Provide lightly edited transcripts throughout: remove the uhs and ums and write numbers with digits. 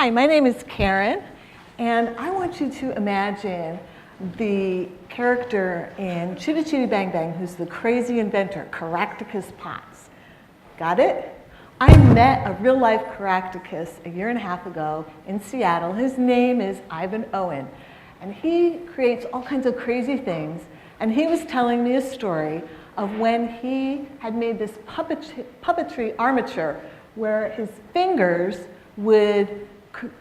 Hi, my name is Karen, and I want you to imagine the character in Chitty Chitty Bang Bang who's the crazy inventor, Caractacus Potts. Got it? I met a real-life Caractacus a year and a half ago in Seattle. His name is Ivan Owen, and he creates all kinds of crazy things, and he was telling me a story of when he had made this puppetry armature where his fingers would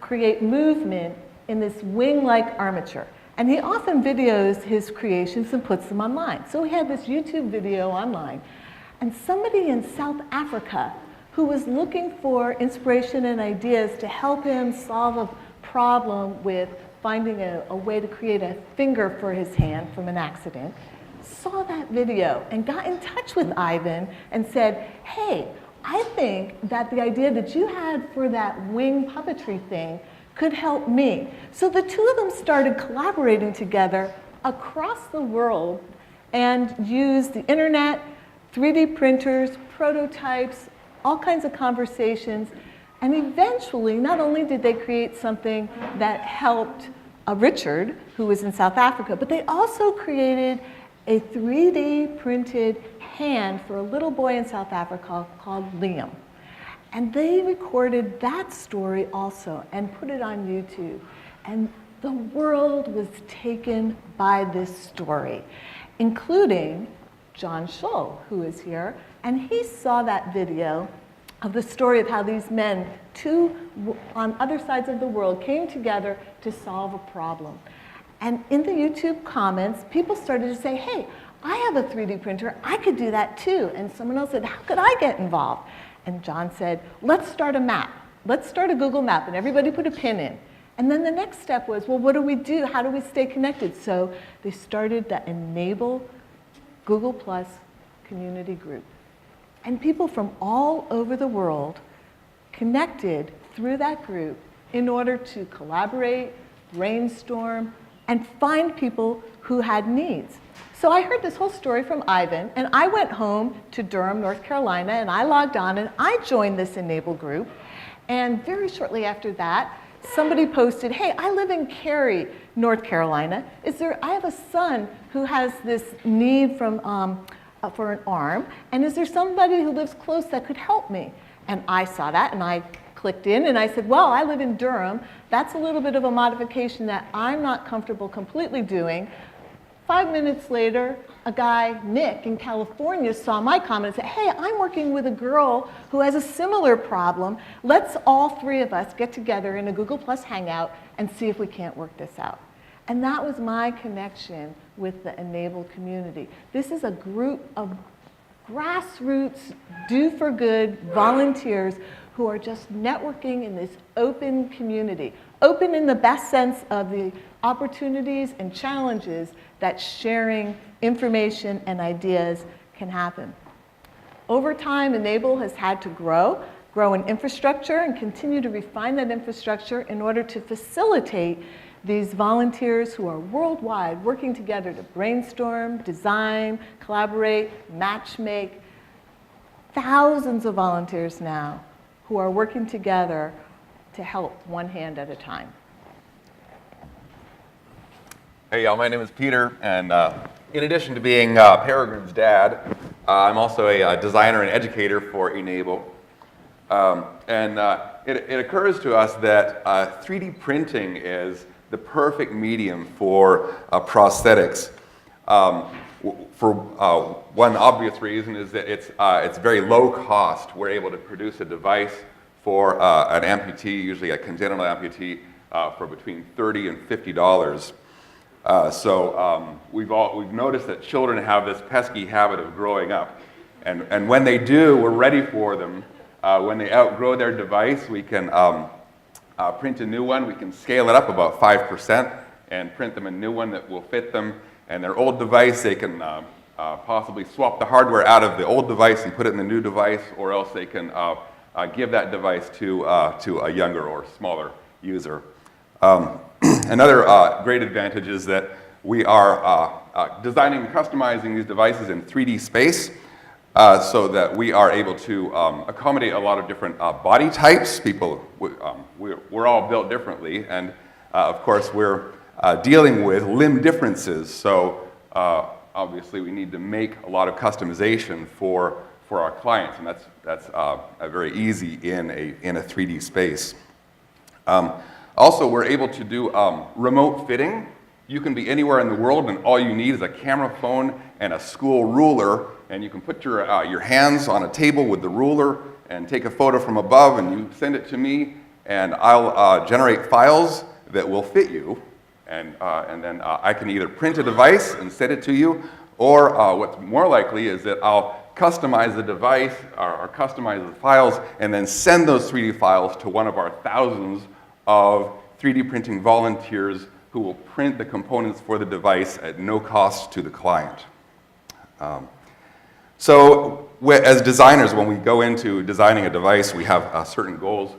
create movement in this wing-like armature. And he often videos his creations and puts them online. So he had this YouTube video online. And somebody in South Africa who was looking for inspiration and ideas to help him solve a problem with finding a way to create a finger for his hand from an accident, saw that video and got in touch with Ivan and said, hey, I think that the idea that you had for that wing puppetry thing could help me. So the two of them started collaborating together across the world and used the internet, 3D printers, prototypes, all kinds of conversations. And eventually, not only did they create something that helped Richard, who was in South Africa, but they also created a 3D printed hand for a little boy in South Africa called Liam. And they recorded that story also and put it on YouTube. And the world was taken by this story, including John Schull, who is here. And he saw that video of the story of how these men, two on other sides of the world, came together to solve a problem. And in the YouTube comments, people started to say, hey, I have a 3D printer, I could do that too. And someone else said, how could I get involved? And John said, let's start a map. Let's start a Google map, and everybody put a pin in. And then the next step was, well, what do we do? How do we stay connected? So they started the e-nable Google Plus community group. And people from all over the world connected through that group in order to collaborate, brainstorm, and find people who had needs. So I heard this whole story from Ivan, and I went home to Durham, North Carolina, and I logged on, and I joined this e-nable group. And very shortly after that, somebody posted, hey, I live in Cary, North Carolina. I have a son who has this need for an arm, and is there somebody who lives close that could help me? And I saw that, and I clicked in, and I said, well, I live in Durham. That's a little bit of a modification that I'm not comfortable completely doing. 5 minutes later, a guy, Nick, in California saw my comment and said, hey, I'm working with a girl who has a similar problem. Let's all three of us get together in a Google Plus Hangout and see if we can't work this out. And that was my connection with the e-nable community. This is a group of grassroots, do-for-good volunteers who are just networking in this open community. Open in the best sense of the opportunities and challenges that sharing information and ideas can happen. Over time, e-nable has had to grow in infrastructure and continue to refine that infrastructure in order to facilitate these volunteers who are worldwide working together to brainstorm, design, collaborate, matchmake. Thousands of volunteers now who are working together to help one hand at a time. Hey y'all, my name is Peter, and in addition to being Peregrine's dad, I'm also a designer and educator for e-nable. It occurs to us that 3D printing is the perfect medium for prosthetics. For one obvious reason is that it's very low cost. We're able to produce a device for an amputee, usually a congenital amputee, for between $30 and $50. We've noticed that children have this pesky habit of growing up. And when they do, we're ready for them. When they outgrow their device, we can print a new one. We can scale it up about 5% and print them a new one that will fit them. And their old device, they can possibly swap the hardware out of the old device and put it in the new device, or else they can give that device to a younger or smaller user. Another great advantage is that we are designing and customizing these devices in 3D space. so that we are able to accommodate a lot of different body types. We're all built differently, and of course we're dealing with limb differences, so obviously we need to make a lot of customization for our clients, and that's very easy in a 3D space. Also, we're able to do remote fitting. You can be anywhere in the world, and all you need is a camera phone and a school ruler, and you can put your hands on a table with the ruler and take a photo from above, and you send it to me, and I'll generate files that will fit you, and then I can either print a device and send it to you, or what's more likely is that I'll customize the device or customize the files and then send those 3D files to one of our thousands of 3D printing volunteers who will print the components for the device at no cost to the client. So as designers, when we go into designing a device, we have certain goals.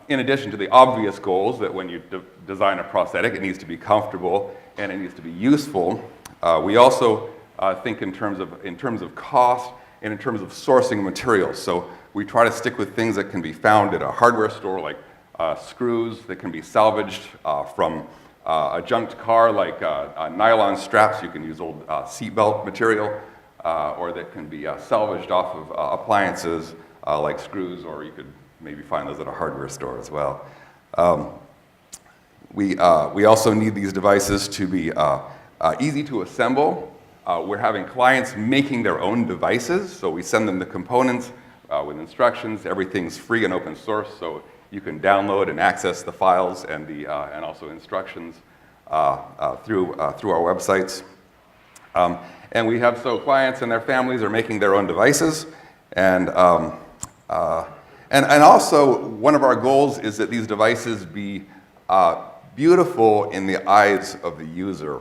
In addition to the obvious goals that when you design a prosthetic, it needs to be comfortable and it needs to be useful. We also think in terms of cost and in terms of sourcing materials. So we try to stick with things that can be found at a hardware store, like screws that can be salvaged from a junked car, like nylon straps. You can use old seatbelt material, or that can be salvaged off of appliances like screws, or you could maybe find those at a hardware store as well. We also need these devices to be easy to assemble. We're having clients making their own devices, so we send them the components with instructions. Everything's free and open source, so you can download and access the files and also instructions through our websites. And we have clients and their families are making their own devices, and also one of our goals is that these devices be beautiful in the eyes of the user.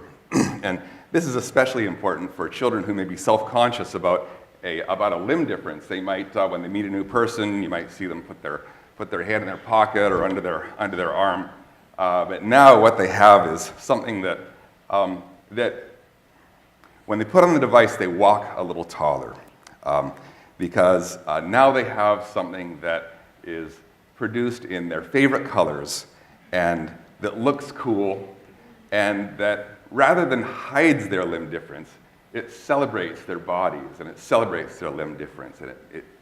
And this is especially important for children who may be self-conscious about a limb difference. They might, when they meet a new person, you might see them put their hand in their pocket or under their arm. But now what they have is something that when they put on the device, they walk a little taller, because now they have something that is produced in their favorite colors and that looks cool, and that rather than hides their limb difference, it celebrates their bodies and it celebrates their limb difference, and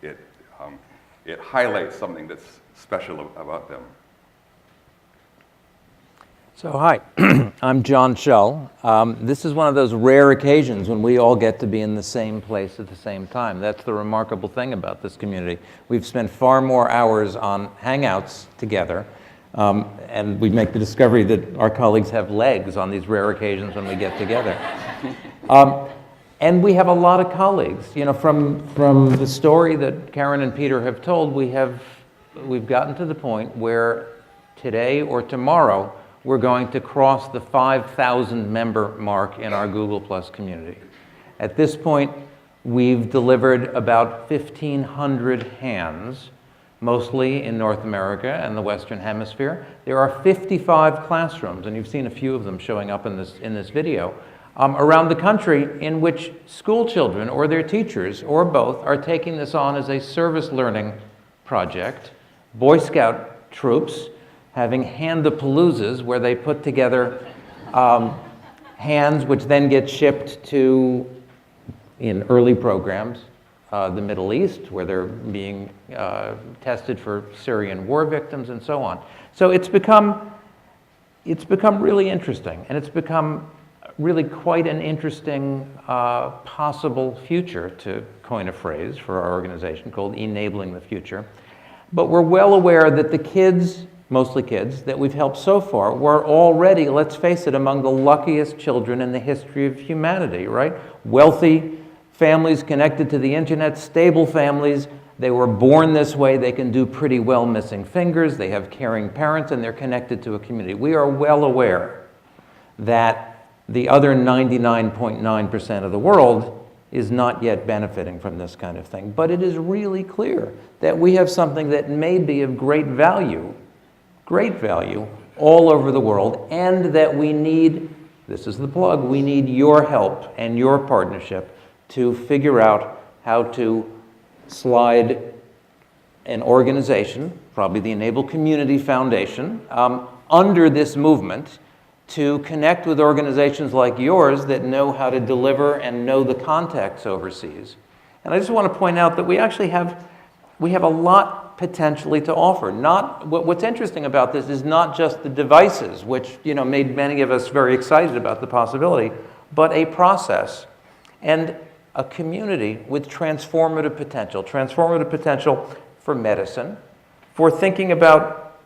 it highlights something that's special about them. So hi, I'm John Shull. This is one of those rare occasions when we all get to be in the same place at the same time. That's the remarkable thing about this community. We've spent far more hours on Hangouts together, and we make the discovery that our colleagues have legs on these rare occasions when we get together. And we have a lot of colleagues. You know, from the story that Karen and Peter have told, we've gotten to the point where today or tomorrow we're going to cross the 5,000 member mark in our Google Plus community. At this point, we've delivered about 1,500 hands, mostly in North America and the Western Hemisphere. There are 55 classrooms, and you've seen a few of them showing up in this video, around the country, in which school children or their teachers or both are taking this on as a service learning project. Boy Scout troops having hand-a-paloozas where they put together hands which then get shipped to, in early programs, the Middle East, where they're being tested for Syrian war victims and so on. So it's become really interesting, and it's become really quite an interesting possible future, to coin a phrase for our organization called E-nabling the future. But we're well aware that the kids, mostly kids, that we've helped so far were already, let's face it, among the luckiest children in the history of humanity, right? Wealthy families connected to the internet, stable families. They were born this way. They can do pretty well missing fingers. They have caring parents, and they're connected to a community. We are well aware that the other 99.9% of the world is not yet benefiting from this kind of thing. But it is really clear that we have something that may be of great value all over the world, and that we need, this is the plug, we need your help and your partnership to figure out how to slide an organization, probably the e-nable Community Foundation, under this movement to connect with organizations like yours that know how to deliver and know the context overseas. And I just want to point out that we actually have a lot potentially to offer. What's interesting about this is not just the devices, which made many of us very excited about the possibility, but a process and a community with transformative potential for medicine, for thinking about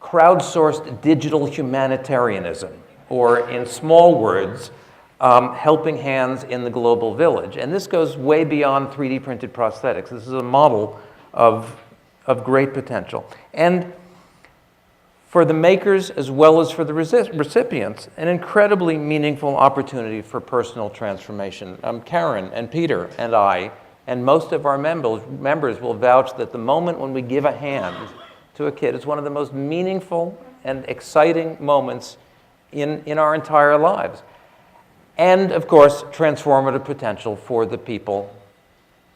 crowdsourced digital humanitarianism, or in small words, helping hands in the global village. And this goes way beyond 3D printed prosthetics. This is a model of great potential. And for the makers as well as for the recipients, an incredibly meaningful opportunity for personal transformation. Karen and Peter and I, and most of our members will vouch that the moment when we give a hand to a kid is one of the most meaningful and exciting moments in our entire lives. And, of course, transformative potential for the people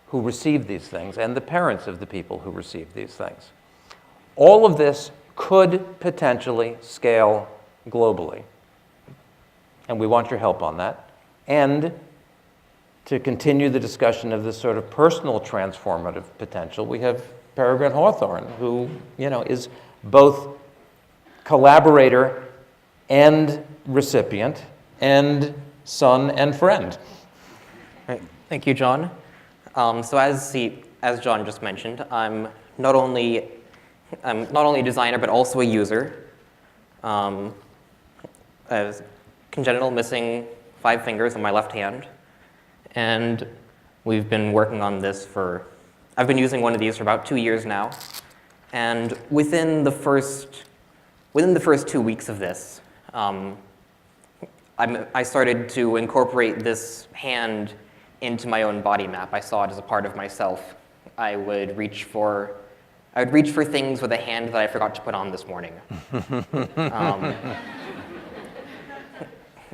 who receive these things and the parents of the people who receive these things. All of this could potentially scale globally. And we want your help on that. And to continue the discussion of this sort of personal transformative potential, we have Peregrine Hawthorn, who is both collaborator and recipient and son and friend. Right. Thank you, John. So as John just mentioned, I'm not only a designer but also a user. I have congenital missing 5 fingers on my left hand, and we've been working on this I've been using one of these for about 2 years now, and within the first 2 weeks of this, I started to incorporate this hand into my own body map. I saw it as a part of myself. I would reach for things with a hand that I forgot to put on this morning.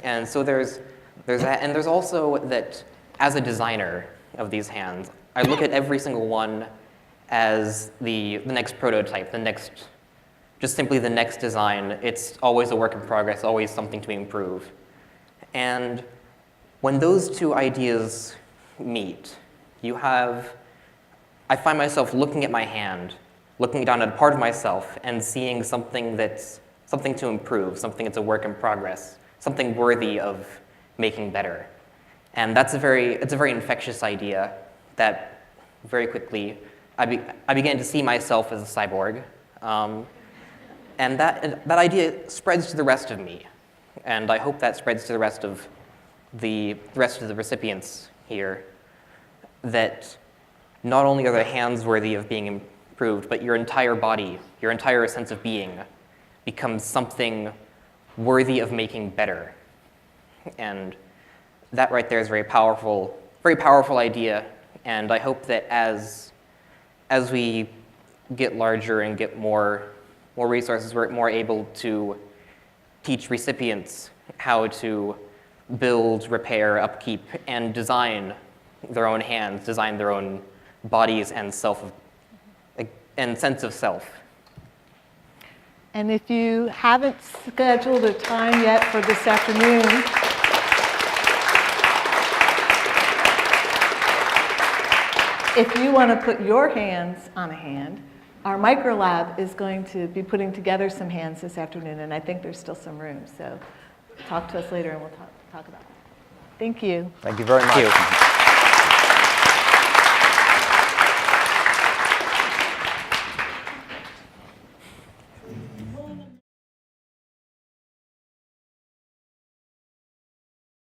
And so there's that, and there's also that as a designer of these hands, I look at every single one as the next prototype, just simply the next design. It's always a work in progress, always something to improve. And when those two ideas meet, I find myself looking at my hand, looking down at a part of myself and seeing something to improve, something that's a work in progress, something worthy of making better. And it's a very infectious idea that very quickly I began to see myself as a cyborg. And that idea spreads to the rest of me. And I hope that spreads to the rest of the recipients here, that not only are their hands worthy of being improved, but your entire body, your entire sense of being becomes something worthy of making better. And that right there is a very powerful idea. And I hope that as we get larger and get more resources, we're more able to teach recipients how to build, repair, upkeep, and design their own hands, design their own bodies and sense of self. And if you haven't scheduled a time yet for this afternoon, if you want to put your hands on a hand, our microlab is going to be putting together some hands this afternoon, and I think there's still some room. So talk to us later and we'll talk about it. Thank you. Thank you very much. Thank you.